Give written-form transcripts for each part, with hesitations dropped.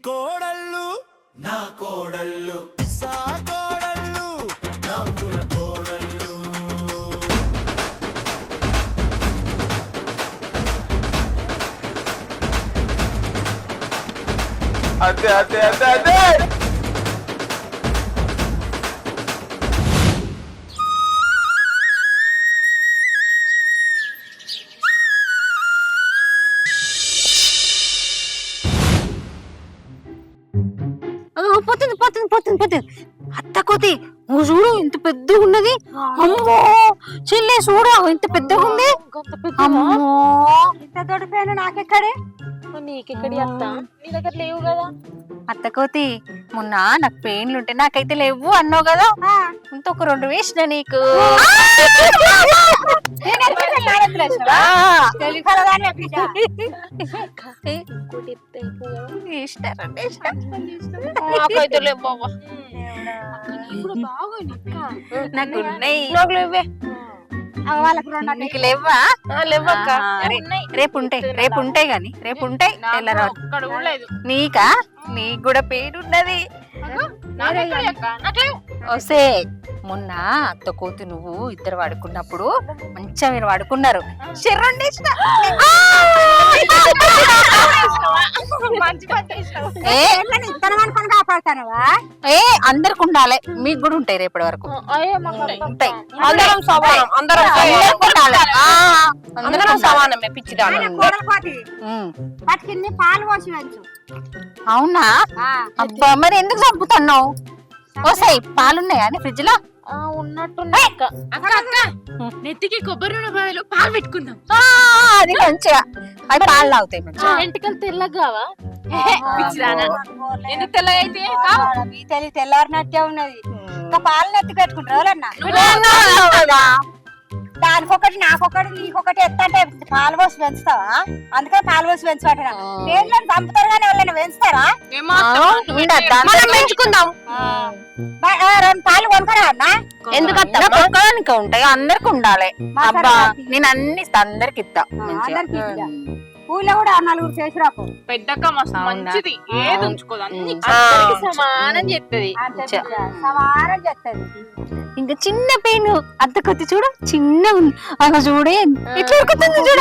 కోడళ్ళు నా కోడళ్ళు సా కోడళ్ళు నా కోడళ్ళు అదే అదే అదే అదే పోతుంది పోతుంది పోతుంది పోతుంది అత్త కోతి నువ్వు చూడు ఇంత పెద్దగా ఉన్నది. అమ్మో చెల్లి చూడు ఇంత పెద్దగా ఉంది. అమ్మో ఇంత దొడిపోయాను నాకెక్కడే నీకెక్కడి అత్త నీ దగ్గర లేవు కదా. అత్త కోతి మొన్న నాకు పెయిన్లు ఉంటే నాకైతే లేవు అన్నావు కదా, ఇంత ఒక 2 వేసిన నీకు. నాకైతే లేవు బాబా. నాకు లేవే. నీకు లేవా? లేవక్క. రేపు ఉంటాయి గాని రేపు ఉంటాయి. నీకా? నీకు కూడా పెయిన్ ఉన్నది. వస్తే మొన్న అత్త కోతి నువ్వు ఇద్దరు వాడుకున్నప్పుడు మంచిగా మీరు వాడుకున్నారు. ఏ అందరికి ఉండాలి, మీకు కూడా ఉంటాయి రేపటి వరకు ఉంటాయి. అందరం సమానమే పిచ్చిదాన్ని. పాలు పోసి వచ్చు. అవునా? అబ్బా మరి ఎందుకు చంపుతున్నావు? ఓసాయి పాలున్నాయా ఫ్రిడ్జ్ లో? ఉన్నట్టున్నాయి. నెత్తికి కొబ్బరి నూనె బాయలు పాలు పెట్టుకుందాం. అది మంచిగా అవి పాలు తాగుతాయి మంచిగా. ఎంటికలు తెల్లగావా? ఎందుకు తెల్ల అయితే తెల్లారినట్టే ఉన్నది. ఇంకా పాలు నెత్తి పెట్టుకుంటారు దానికొకటి నాకొకటి నీకొకటి ఎత్తంటే పాలు పోసి పెంచుతావా? అందుకని పాలు పోసి పెంచబట్టినా నేను చంపుతారు కానీ వాళ్ళని పెంచుతారా? పెంచుకుందాం. 2 పాలు కొనుక్కరా అన్న. ఎందుకు ఉంటాయి? అందరికి ఉండాలి. అబ్బా నేను అన్ని అందరికి ఇస్తా. ఊళ్ళో కూడా 4 చేసి రాకు. పెద్దక్క మస్తు మంచిది, ఏది ఉంచుకోదు, అన్ని సమానం చెప్తుంది. సమానం చేస్తుంది. ఇంకా చిన్న పెయిన్ అత్త కొద్ది చూడ చిన్న ఉంది. అలా చూడే ఇట్లా ఉరుకుతుంది చూడ.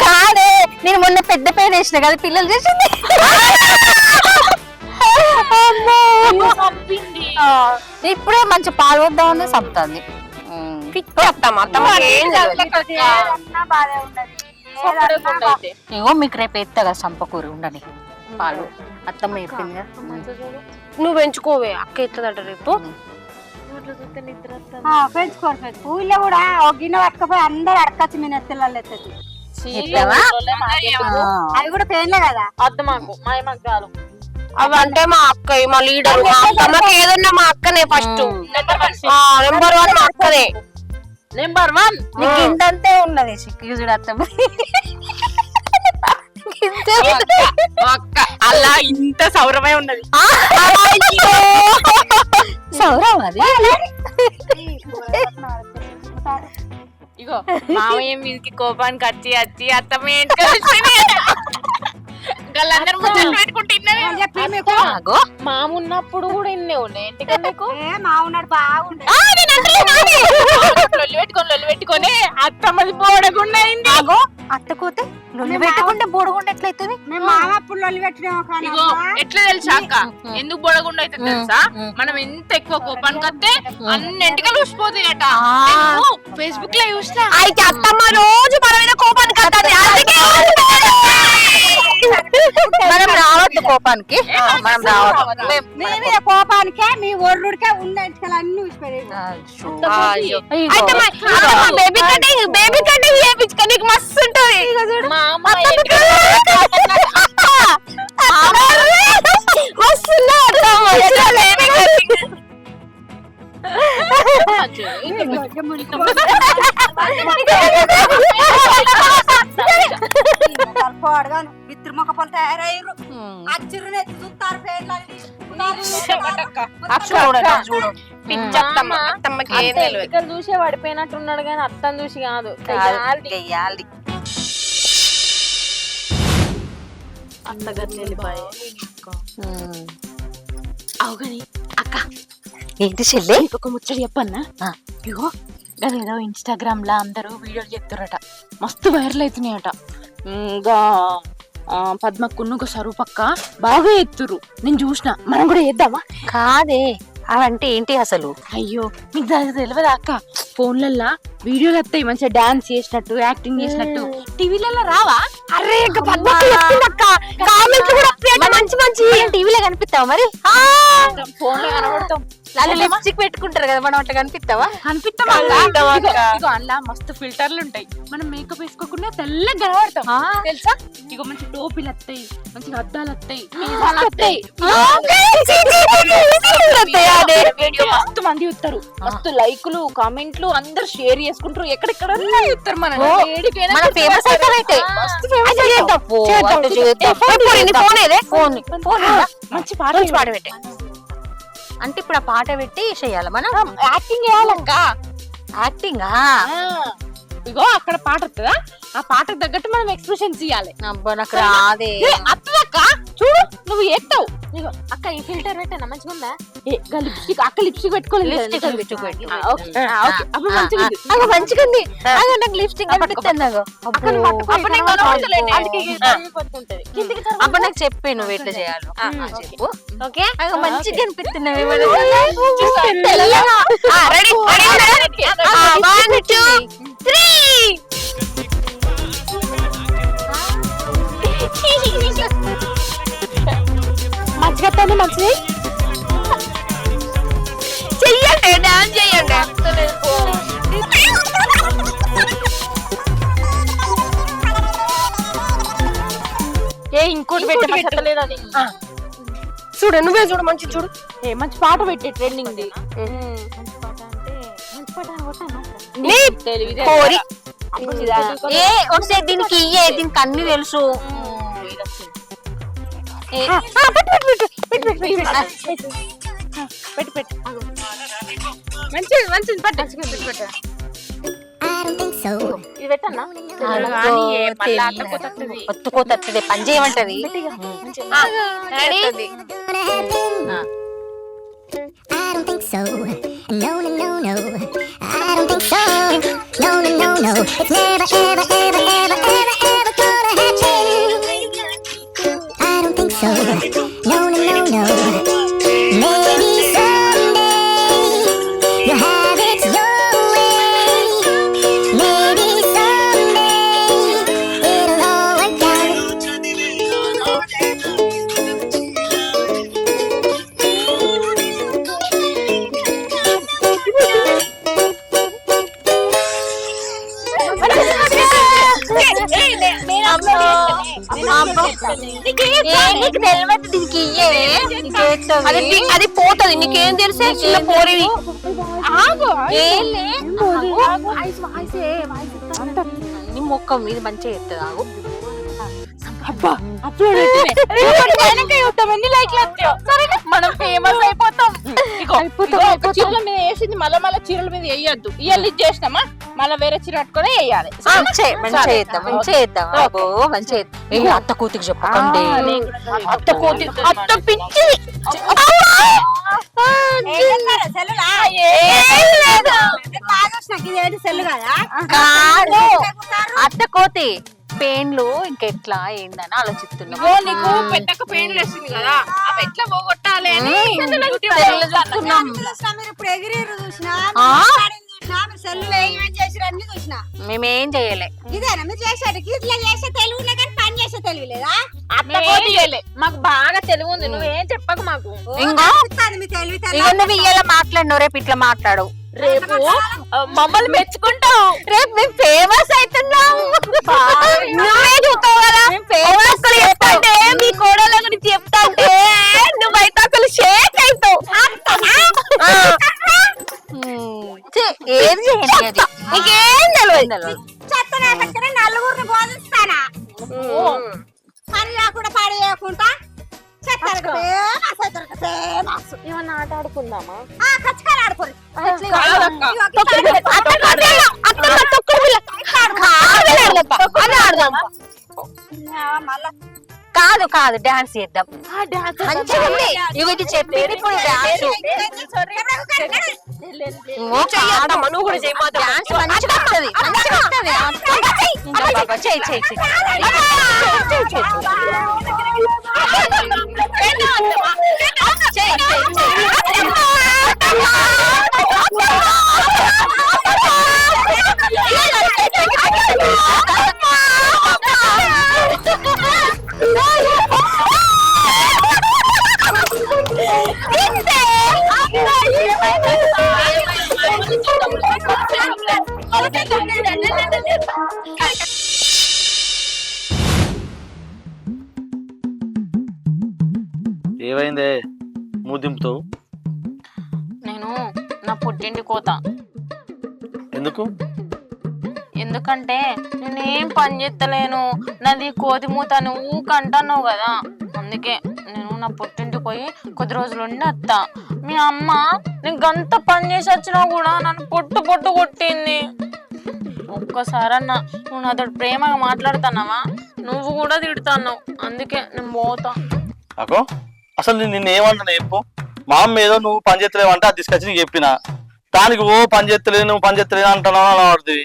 కాదే నేను మొన్న పెద్ద పెయిన్ వేసిన కదా పిల్లలు చేసింది. ఇప్పుడే మంచి పాలు వద్దామని చంపుతుంది. ఇగో మీకు రేపు ఎత్తా కదా సంపకూర ఉండని పాలు. అత్తమ్మ చెప్పింది కదా. నువ్వు పెంచుకోవే, అక్క ఎత్తదట రేపు. పెంచుకోరు ఊళ్ళో కూడా ఒక గిన్నె పట్టుకపోయి అందరు అడకచ్చు మీ నెత్తెళ్ళు ఎత్తది. అవి కూడా పెయిన్లే కదా. అద్దు మాకు మాకు కాదు. అవంటే మా అక్క, మా లీడర్, మా అత్తమ్మకి ఏదన్నా మా అక్కనే ఫస్ట్. నెంబర్ 1 మా అక్కనే. నెంబర్ 1 నీకు ఇంతంతే ఉన్నది సిక్కు చూడు అత్తమ్మ. అలా ఇంత సౌరమై ఉన్నది. సౌరం అది. ఇగో మామయ్య మీదకి కోపానికి వచ్చి అత్తమ్మ మామున్నప్పుడు కూడా ఇన్నే ఉన్నాయి. మా ఉన్నాడు బాగుండే పెట్టుకొని అత్తమ్మది బోడగుండా అయింది. అత్త కూతే లొల్లి పెట్టకుండా బోడగుండా ఎట్లయితుంది? మేము మామప్పుడు లొల్లి పెట్టినాము కానీ ఇగో ఎట్లా తెలుసా అక్క ఎందుకు బోడగుండా అయితే తెలుసా? మనం ఎంత ఎక్కువ కోపానికి వస్తే అన్నింటికి చూసిపోతాయి అట. ఫేస్బుక్ లో చూసినా. అయితే అత్తమ్మ రోజు మన మీద కోపానికి మనం రావద్దు కోపానికి. మనం రావద్దు. మీ కోపానికే మీ ఒర్రుడికే ఉన్న ఇంటికలు అన్ని చూసిపోయాయి. బేబీ కటింగ్ చేయించుకో, నీకు మస్తు ఉంటది. విత్రుముఖం తయారయ్యారు. అచ్చిరుని ఎత్తి చూస్తారు చూసే పడిపోయినట్టున్నాడు కానీ అత్తని చూసి కాదు. అత్తగారిని వెళ్ళిపోయి అవుగని అక్క ఏంటి చెల్లి? ఒక ముచ్చడి చెప్పన్నా ఇగో గదేదో ఇన్స్టాగ్రామ్ లా అందరూ వీడియోలు చెప్తారట, మస్తు వైరల్ అవుతున్నాయట. ఇంకా పద్మక్కును ఒక సరూపక్క బాగా ఎత్తురు, నేను చూసిన. మనం కూడా చేద్దామా? కాదే, అవంటే ఏంటి అసలు? అయ్యో మీకు తెలియదా అక్క? ఫోన్లల్లా వీడియోలు వస్తాయి మంచిగా డాన్స్ చేసినట్టు, యాక్టింగ్ చేసినట్టు. టీవీలలో రావా? అరే మంచి మంచి టీవీలో కనిపిస్తావా మరి? ఫోన్ లో కనబడతాం. లిప్స్టిక్ పెట్టుకుంటారు కదా, మనం అట్లా కనిపిస్తావా? కనిపిస్తాం. అలా మస్తు ఫిల్టర్లు ఉంటాయి, మనం మేకప్ వేసుకోకుండా తెల్లగా కనబడతాం తెలుసా? ఇగో మంచి టోపీలు వస్తాయి, మంచిగా అద్దాలు వస్తాయి, మీసాలు వస్తాయి. మస్తు మంది చూస్తారు, మస్తు లైకులు కామెంట్లు అందరు షేర్ చేసుకుంటారు, ఎక్కడెక్కడ చూస్తారు. మన ఫేమస్ అయితే మంచి పాటలు పాట పెట్టే అంటే ఇప్పుడు ఆ పాట పెట్టి చేయాలి, మనం యాక్టింగ్ చేయాలక్క. యాక్టింగ్. ఇగో అక్కడ పాట వస్తుందా, ఆ పాటకు తగ్గట్టు మనం ఎక్స్ప్రెషన్స్ ఇవ్వాలి. అబ్బా నాకు రాదే. అక్క చూడు నువ్వు ఎత్తావు. ఇగో అక్క ఈ ఫిల్టర్ పెట్టానా మంచిగా ఉందా? లిప్స్టిక్ అక్క లిప్స్టిక్ పెట్టుకోలేదు. మంచిగా ఉంది. నాకు లిప్స్టిక్ కనిపిస్తుంది. అప్పుడు నాకు చెప్పే నువ్వు ఎట్లా చేయాలో చెప్పు. ఓకే మంచిగా కనిపిస్తున్నావు. రెడీ 1 2 3 మంచిగా మంచిది చెయ్యండి, డాన్స్ చెయ్యండి. ఇంకోటి పెట్టలేదని చూడు, నువ్వే చూడు, మంచి చూడు. మంచి పాట పెట్టి ట్రెండింగ్ కోరి ఒకసారి దీనికి ఇయ్యే, దీనికి అన్ని తెలుసు. మంచిది పట్టు. ఇది పెట్టన్నా ఒత్తుకోతది పని చేయమంటది. I don't think so. No, no, no, no. I don't think so. No, no, no, no. It's never, ever, ever, ever, ever, ever gonna happen. I don't think so. No, no, no, no. Maybe someday you'll have it your way. Maybe someday it'll all work out. నీకు తెలియదు దీనికి ఇయ్యే. అది పోతుంది, నీకేం తెలిసే చిన్న పోరివి. నీ మొక్క మీద మంచిగా ఎత్తది. ఆగు మనం ఫేమస్ అయిపోతాం. చీరల మీద వేసింది మళ్ళా మళ్ళీ చీరల మీద వేయద్దు. ఇయ్యాలి చేసినామా మళ్ళీ వేరే చీర కట్టుకొని వేయాలి. మంచిగా అత్త కూతురికి చెప్పకండి. అత్త కోతి, అత్త పిచ్చి. కాదు అత్త కోతి పెయిన్లు ఇంకెట్లా ఏందని ఆలోచిస్తున్నా. నీకు పెద్దక పెయిన్లు వేసింది కదా, అవి ఎట్లా పోగొట్టాలి అని ఇప్పుడు ఎగిరిరు చూసినా మేమేం చేయలే. ఇదేనా మీరు చేసేటికి? ఇట్లా చేసే తెలివి ఉన్నా కానీ పని చేసే తెలివి లేదా? మాకు బాగా తెలివి ఉంది, నువ్వేం చెప్పకు మాకు. మీ తెలివి ఇక నువ్వు ఇయ్యాల మాట్లాడినావు, రేపు ఇట్లా మాట్లాడు. రేపు మమ్మల్ని మెచ్చుకుంటావు, రేపు మేము ఫేమస్ అవుతున్నాం. నువ్వే చూస్తావు కదా చెప్తాంటే, మీ కోడల గురించి చెప్తాంటే నువ్వైతే అసలు షేక్ అవుతావు. ఏం చేయండి, నీకేం తెలియదు. చెత్తనే నలుగురిని బోధిస్తానా? పని లేకుండా పని చేయకుండా ఏమన్నా ఆట ఆడుకుందామా? ఖచ్చితంగా ఆడుకోరు. కాదు కాదు కాదు డాన్స్ చేద్దాం మంచిగా ఉంది ఇవి ఇది చెప్పింది ఇప్పుడు డాన్స్ నువ్వు కూడా చేయమా డాన్స్ మంచిగా ఉంటది మంచిగా ఉంటది ఇంకా బాబా చెయ్యి చెయ్యి ఏమైందే మూదింపుతావు? నేను నా పుట్టింటి కోత. ఎందుకు? ఎందుకంటే నేనేం పని చేస్తలేను, నాది కోతి మూత నువ్వు కంటున్నావు కదా, అందుకే నేను నా పుట్టింటికి పోయి కొద్ది రోజులు ఉండి వస్తా. మీ అమ్మ నేను గంత పని చేసి వచ్చినా కూడా నన్ను పొట్టు పొట్టు కొట్టింది. ఒక్కసారన్నా నువ్వు నాతో ప్రేమగా మాట్లాడుతున్నావా? నువ్వు కూడా తిడుతున్నావు, అందుకే నేను పోతా. అకో అసలు నిన్ను ఏమంటున్నా చెప్పు. మా అమ్మ ఏదో నువ్వు పని చేస్తలేవు అంటే అది తీసుకొచ్చి నీకు చెప్పిన దానికి ఓ పని చేస్తలేదు నువ్వు పని చేస్తలేదు అంటున్నావు అలా పడుతుంది.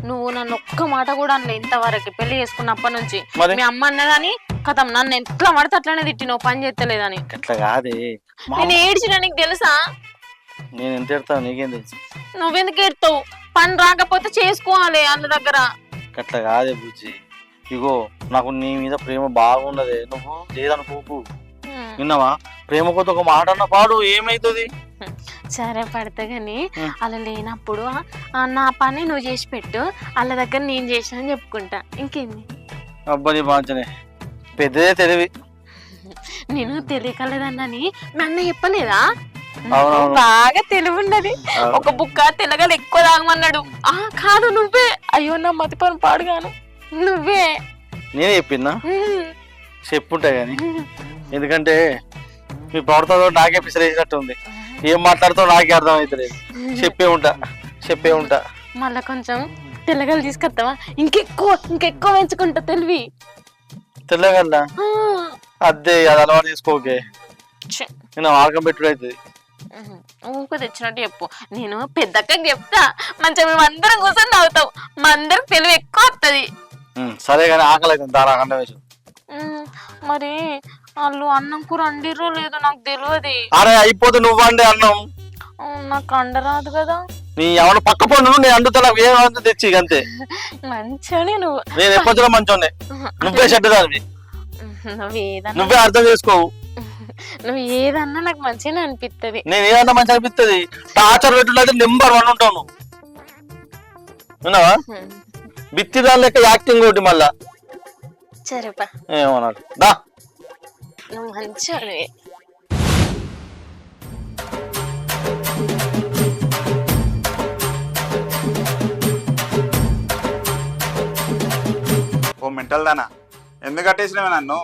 నువ్వు నన్ను ఒక్క మాట కూడా అనలే ఇంతవరకు పెళ్లి చేసుకున్నప్పటి నుంచి. మరి? మీ అమ్మ అన్నదాని కథం నన్ను ఎట్లా పడితే అట్లనే తిట్టి నువ్వు పని చేస్తలేదని. అట్లా కాదే, నేను ఏడ్చిన నీకు తెలుసా? నేను ఎంత ఎడతావు నీకేం తెలుసు? నువ్వెందుకు ఏడుతావు? పని రాకపోతే చేసుకోవాలి అన్న దగ్గర. అట్లా కాదే బుజ్జి, ఇగో నాకు నీ మీద ప్రేమ బాగున్నదే, నువ్వు లేదనుకోకు. విన్నావా? ప్రేమ కొత్త ఒక మాట అన్న పాడు ఏమైతుంది? సరే పడతా గాని అలా లేనప్పుడు నా పని నువ్వు చేసి పెట్టు, వాళ్ళ దగ్గర నేను చేసిన అని చెప్పుకుంటా. ఇంకేంది? అబ్బా నీ బాంచనే పెద్దదే తెలివి. నేను తెలియకలేదన్నని మీ అన్న చెప్పలేదా? అవునవును. బాగా తెలివి ఉన్నది. ఒక బుక్క తెల్లగలు ఎక్కువ తాగమన్నాడు. కాదు నువ్వే. అయ్యో నా మతి పని పాడుగాను, నువ్వే. నేనే చెప్పిన్నా చెప్పుంటా గాని, ఎందుకంటే మీ ప్రవర్తనతో నాకే పిసరేసినట్టు ఉంది. ఏం మాట్లాడుతావు నాకే అర్థం అవుతలేదు. చెప్పే ఉంటా మళ్ళా కొంచెం తెల్లగలు తీసుకొస్తావా? ఇంకెక్కువ పెంచుకుంటా తెలివి. తెల్లగల్లా అదే అది అలవాటు చేసుకోకే, నేను వాడకం పెట్టుడు అవుతుంది. ఊక తెచ్చినట్టు చెప్పు. నేను పెద్దక్కకి చెప్తా, మంచిగా మేము అందరం కూర్చొని తాగుతాం, మా అందరికి తెలివి ఎక్కువ వస్తుంది. సరే కానీ ఆకలి అవుతుంది, దారా కండ వేసు. మరి వాళ్ళు అన్నం కూర అండిరో లేదో నాకు తెలియదు. అరే అయిపోతే నువ్వు అండి అన్నం, నాకు అండరాదు కదా. నీ ఎవరు పక్క పండు నేను అండుతా, ఏమంతా తెచ్చి అంతే. మంచిగానే నువ్వు. నేను ఎప్పుడు మంచోనే, నువ్వే చెడ్డదానివి, నువ్వే అర్థం చేసుకోవు. నువ్వు ఏదన్నా నాకు మంచిగానే అనిపిస్తుంది. నేను ఏదన్నా మంచి అనిపిస్తుంది. టార్చర్ పెట్టుకుంటే నెంబర్ 1 ఉంటావు నువ్వు, విన్నావా? బిత్తిదాని లెక్క యాక్టింగ్ ఒకటి మళ్ళా. సరేపా ఏమన్నాడు దా, నువ్వు మంచిగా. ఓ మెంటల్ దానా, ఎందుకు కట్టేసినావే నన్ను?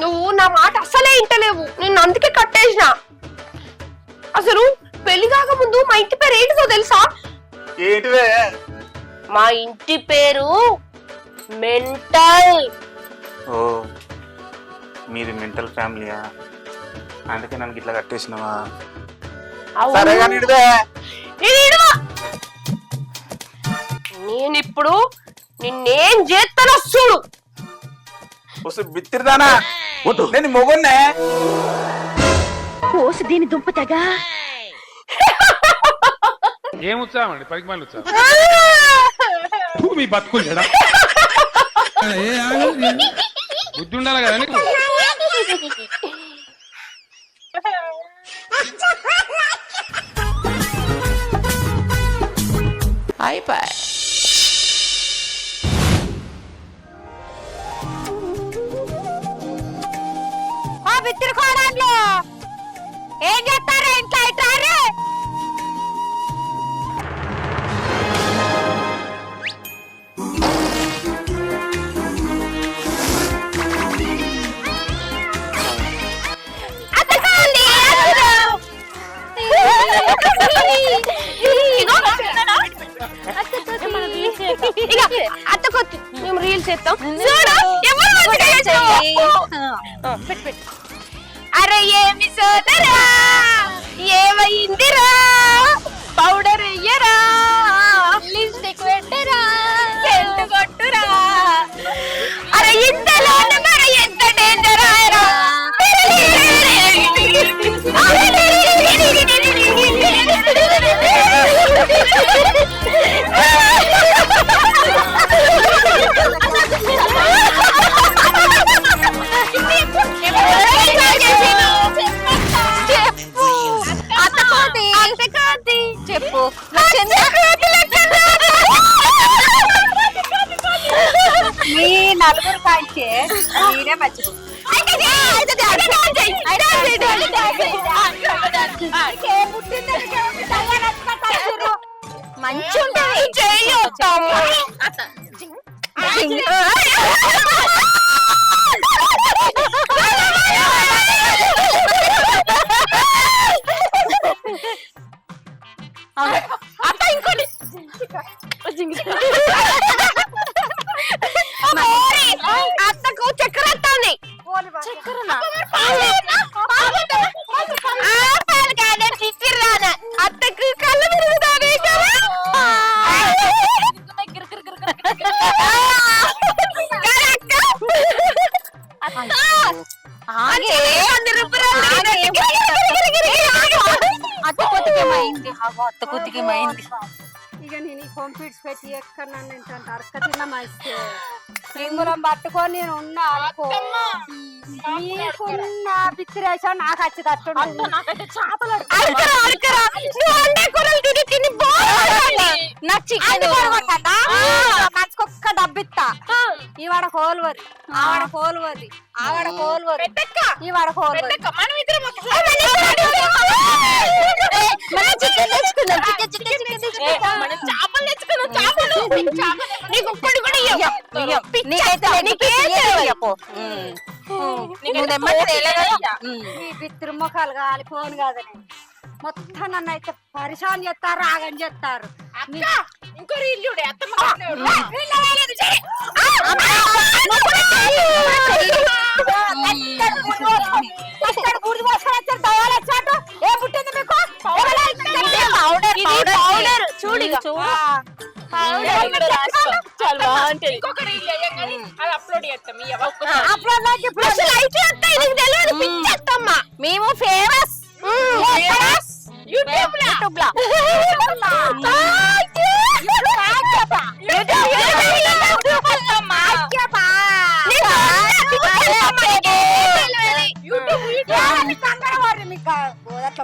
నువ్వు నా మాట అసలే ఇంటలేవు, నేను అందుకే కట్టేసిన. అసలు పెళ్లి కాక ముందు మా ఇంటి పేరు ఏంటిదో తెలుసా? ఏంటివే? మా ఇంటి పేరు మెంటల్. ఓ మీది మెంటల్ ఫ్యామిలీయా? అందుకే నన్ను ఇట్లా కట్టేసినావా? సరే కానీ నేనిప్పుడు నిన్నేం చేస్తానో చూడు. బిత్తిరిదానా, నేను మొగొన్నే. కోసి దీని దుంపతగా ఏం ఉత్సాహం అండి, పనికి మళ్ళీ ఉత్సాహం మీ బతుకులు చెడా బుద్ధి ఉండాలి కదా నీకు. అయిపోయి విత్తుకోవడంలో ఏం చేస్తారా ఇంట్లో ఇట్రారు? ఇక అత్త కొత్త మేము రీల్స్ చేస్తాం చూడు ఎవరు మంచిగా చేస్తావు. పెట్టు. అరే ఏమి సోదరా ఏమైందిరా పౌడర్ ఎయ్యరా లిప్స్టిక్ పెట్టరా సెంట్ కొట్టురా అరే ఇంతలోనే మరి ఎంత డేంజర్ ఆయరా చెప్పు మీ నలుగురు కాంచే మీరే మంచిది మంచి ఉంటుంది చేయొస్తాము అత్త ఇంకోటి అత్తకు చక్కెర వస్తుంది అత్తకు కళ్ళు తిరుగుతానే అత్త కొద్దికేమైంది అత్త కొద్దికేమైంది ఇక నేను ఈ పంపిడ్స్ పెట్టి ఎక్కడ నన్ను ఏంటంటే అరక తిన్న మంచి సింగులం పట్టుకొని నేను ఉన్నా అనుకో నీకున్న పిచ్చిరేసా నాకు వచ్చి తట్టు నాకైతే చేపలు మంచుకొక్క డబ్బిత్తా ఈవాడ కోల్వది ఆవాడ కోల్వది ఆవాడ కోల్వది ఈవాడ కోల్వది ఈ పితృముఖాలు కాలి ఫోన్ కాదని మొత్తం నన్ను అయితే పరిశాన్ చేస్తారు ఆగం చేస్తారు ఇంకో ఇల్లు మేము ఫేమస్ యూట్యూబ్ లో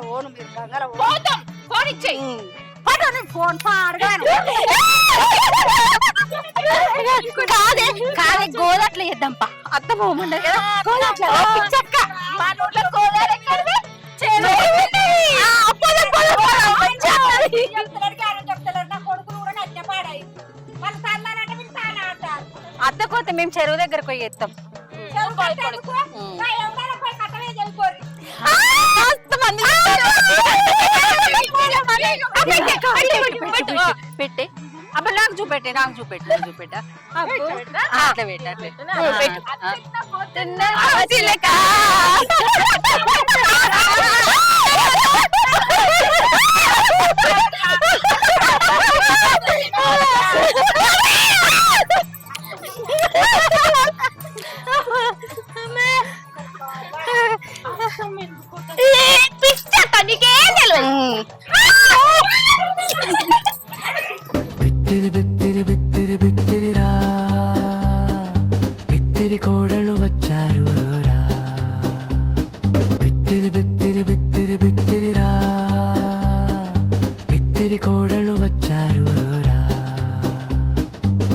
ఓను మీరు ఫోన్ పాడగాను కాదే కాదే గోదట్లు వేద్దాంపా అత్త పోమండే చెక్క మా నోట్లో కోదాలు ఎక్కడివి? చెప్తలేరు నా కొడుకులు కూడా నచ్చ పాడాయి వాళ్ళు తల్లారంటే వీళ్ళు తానే అంటారు అత్త కోత మేము చెరువు దగ్గరకు పోయి ఎత్తాం పెట్టే అబ్బా నాకు చూపెట్టే అట్లా పెట్ట